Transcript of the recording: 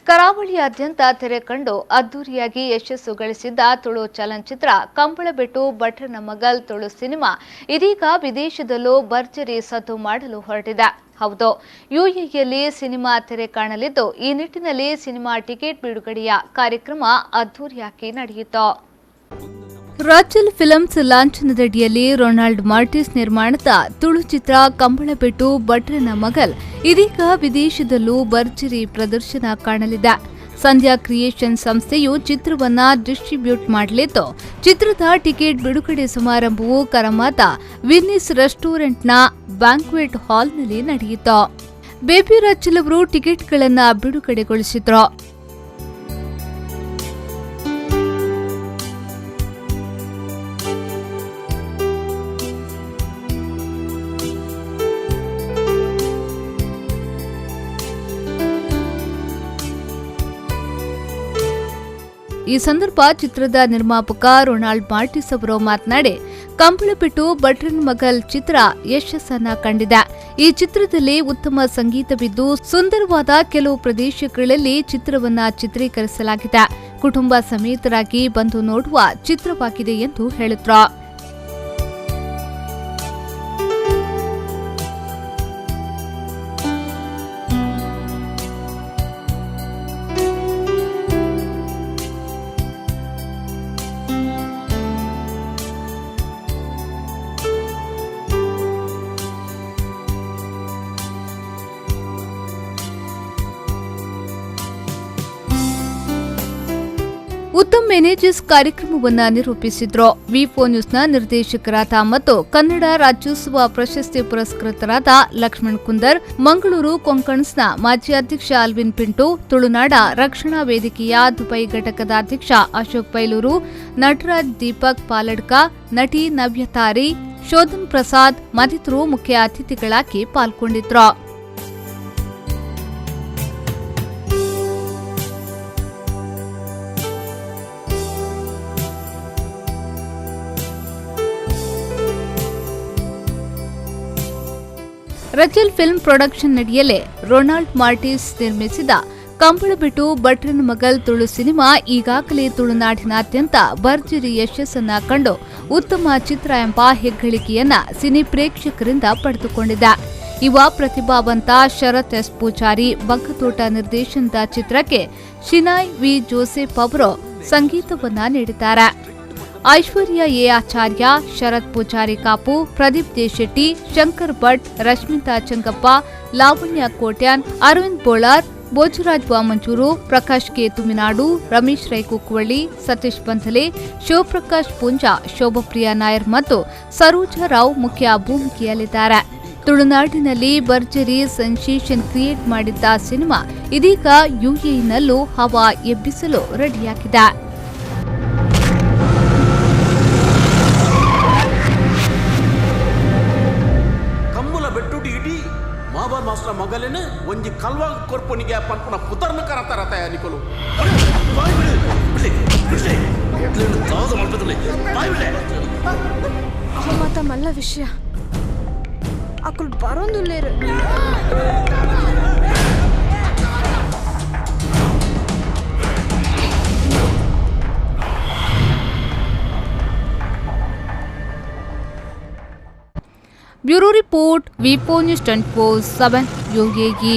ಕರಾವಳಿಯಾದ್ಯಂತ ತೆರೆ ಕಂಡು ಅದ್ದೂರಿಯಾಗಿ ಯಶಸ್ಸು ಗಳಿಸಿದ್ದ ತುಳು ಚಲನಚಿತ್ರ ಕಂಬಳಬೆಟ್ಟು ಭಟ್ರನ ಮಗಲ್ ತುಳು ಸಿನಿಮಾ ಇದೀಗ ವಿದೇಶದಲ್ಲೂ ಭರ್ಜರಿ ಸದ್ದು ಮಾಡಲು ಹೊರಟಿದೆ. ಹೌದು, ಯುಎಇಯಲ್ಲಿ ಸಿನಿಮಾ ತೆರೆ ಕಾಣಲಿದ್ದು, ಈ ನಿಟ್ಟಿನಲ್ಲಿ ಸಿನಿಮಾ ಟಿಕೆಟ್ ಬಿಡುಗಡೆಯ ಕಾರ್ಯಕ್ರಮ ಅದ್ದೂರಿಯಾಗಿ ನಡೆಯಿತು. ರಾಚಲ್ ಫಿಲ್ಮ್ಸ್ ಲಾಂಛನದಡಿಯಲ್ಲಿ ರೊನಾಲ್ಡ್ ಮಾರ್ಟಿಸ್ ನಿರ್ಮಾಣದ ತುಳು ಚಿತ್ರ ಕಂಬಳಬೆಟ್ಟು ಭಟ್ರನ ಮಗಲ್ ಇದೀಗ ವಿದೇಶದಲ್ಲೂ ಭರ್ಜರಿ ಪ್ರದರ್ಶನ ಕಾಣಲಿದೆ. ಸಂಧ್ಯಾ ಕ್ರಿಯೇಷನ್ ಸಂಸ್ಥೆಯು ಚಿತ್ರವನ್ನ ಡಿಸ್ಟ್ರಿಬ್ಯೂಟ್ ಮಾಡಲಿದ್ದು, ಚಿತ್ರದ ಟಿಕೆಟ್ ಬಿಡುಗಡೆ ಸಮಾರಂಭವು ಕರಮಾದ ವಿನ್ನಿಸ್ ರೆಸ್ಟೋರೆಂಟ್ನ ಬ್ಯಾಂಕ್ವೆಟ್ ಹಾಲ್ನಲ್ಲಿ ನಡೆಯಿತು. ಬೇಬಿ ರಾಚಲ್ ಅವರು ಟಿಕೆಟ್ಗಳನ್ನು ಬಿಡುಗಡೆಗೊಳಿಸಿದ್ರು. ಈ ಸಂದರ್ಭ ಚಿತ್ರದ ನಿರ್ಮಾಪಕ ರೊನಾಲ್ಡ್ ಮಾರ್ಟಿಸ್ ಅವರು ಮಾತನಾಡಿ, ಕಂಬಳಬೆಟ್ಟು ಭಟ್ರನ ಮಗಲ್ ಚಿತ್ರ ಯಶಸ್ಸನ್ನ ಕಂಡಿದೆ. ಈ ಚಿತ್ರದಲ್ಲಿ ಉತ್ತಮ ಸಂಗೀತವಿದ್ದು, ಸುಂದರವಾದ ಕೆಲವು ಪ್ರದೇಶಗಳಲ್ಲಿ ಚಿತ್ರವನ್ನ ಚಿತ್ರೀಕರಿಸಲಾಗಿದೆ. ಕುಟುಂಬ ಸಮೇತರಾಗಿ ಬಂದು ನೋಡುವ ಚಿತ್ರವಾಗಿದೆ ಎಂದು ಹೇಳಿದ್ರು. ಉತ್ತಮ್ ಮ್ಯಾನೇಜರ್ಸ್ ಕಾರ್ಯಕ್ರಮವನ್ನು ನಿರೂಪಿಸಿದ್ರು. ವಿ4 ನ್ಯೂಸ್ನ ನಿರ್ದೇಶಕರಾದ ಮತ್ತು ಕನ್ನಡ ರಾಜ್ಯೋತ್ಸವ ಪ್ರಶಸ್ತಿ ಪುರಸ್ಕೃತರಾದ ಲಕ್ಷ್ಮಣ್ ಕುಂದರ್, ಮಂಗಳೂರು ಕೊಂಕಣ್ಸ್ನ ಮಾಜಿ ಅಧ್ಯಕ್ಷ ಅಲ್ವಿನ್ ಪಿಂಟು, ತುಳುನಾಡ ರಕ್ಷಣಾ ವೇದಿಕೆಯ ದುಬೈ ಘಟಕದ ಅಧ್ಯಕ್ಷ ಅಶೋಕ್ ಬೈಲೂರು, ನಟರಾಜ್ ದೀಪಕ್ ಪಾಲಡ್ಕ, ನಟಿ ನವ್ಯತಾರಿ, ಶೋಧನ್ ಪ್ರಸಾದ್ ಮತ್ತಿತರರು ಮುಖ್ಯ ಅತಿಥಿಗಳಾಗಿ ಪಾಲ್ಗೊಂಡಿದ್ರು. ರಚಲ್ ಫಿಲ್ಮ್ ಪ್ರೊಡಕ್ಷನ್ ನಡಿಯಲ್ಲೇ ರೊನಾಲ್ಡ್ ಮಾರ್ಟಿಸ್ ನಿರ್ಮಿಸಿದ ಕಂಬಳಬೆಟ್ಟು ಭಟ್ರನ ಮಗಲ್ ತುಳು ಸಿನಿಮಾ ಈಗಾಗಲೇ ತುಳುನಾಡಿನಾದ್ಯಂತ ಭರ್ಜರಿ ಯಶಸ್ಸನ್ನ ಕಂಡು ಉತ್ತಮ ಚಿತ್ರ ಎಂಬ ಹೆಗ್ಗಳಿಕೆಯನ್ನ ಸಿನಿ ಪ್ರೇಕ್ಷಕರಿಂದ ಪಡೆದುಕೊಂಡಿದೆ. ಯುವ ಪ್ರತಿಭಾವಂತ ಶರತ್ ಎಸ್ ಪೂಜಾರಿ ಬಗ್ಗತೋಟ ನಿರ್ದೇಶನದ ಚಿತ್ರಕ್ಕೆ ಶಿನಾಯ್ ವಿ ಜೋಸೆಫ್ ಅವರು ಸಂಗೀತವನ್ನ ನೀಡಿದ್ದಾರೆ. ಐಶ್ವರ್ಯ ಎ ಆಚಾರ್ಯ, ಶರತ್ ಪೂಜಾರಿ ಕಾಪು, ಪ್ರದೀಪ್ ದೇಶೆಟ್ಟಿ, ಶಂಕರ್ ಭಟ್, ರಶ್ಮಿತಾ ಚಂಗಪ್ಪ, ಲಾವಣ್ಯ ಕೋಟ್ಯಾನ್, ಅರವಿಂದ್ ಬೋಳಾರ್, ಭೋಜರಾಜ್ ವಾಮಂಚೂರು, ಪ್ರಕಾಶ್ ಕೆ ತುಮಿನಾಡು, ರಮೇಶ್ ರೈ ಕುಕ್ಕುವಳ್ಳಿ, ಸತೀಶ್ ಬಂಧಲೆ, ಶಿವಪ್ರಕಾಶ್ ಪುಂಜಾ, ಶೋಭಪ್ರಿಯಾ ನಾಯರ್ ಮತ್ತು ಸರೋಜಾ ರಾವ್ ಮುಖ್ಯ ಭೂಮಿಕೆಯಲ್ಲಿದ್ದಾರೆ. ತುಳುನಾಡಿನಲ್ಲಿ ಭರ್ಜರಿ ಸೆನ್ಸೇಷನ್ ಕ್ರಿಯೇಟ್ ಮಾಡಿದ್ದ ಸಿನಿಮಾ ಇದೀಗ ಯುಎಇನಲ್ಲೂ ಹವಾ ಎಬ್ಬಿಸಲು ರೆಡಿಯಾಗಿದೆ. ಮಾಬಾರ್ ಮಾಸ್ಟರ್ ಮಗಲೇನೆ ಒಂಜಿ ಕಲ್ವಾಗ ಕೊರ್ಪೊನಿಗೆ ಪನ್ಪುನ ಪುತರ್ನ ಕರತಾರತ ನಿಕಲು ಮಾತ ಮಲ್ಲ ವಿಷಯ ಅಕುಲ್ ಬರೋಂದುಲ್ಲೇರು ब्यूरो रिपोर्ट वी4 न्यूज़ 24/7 UAE।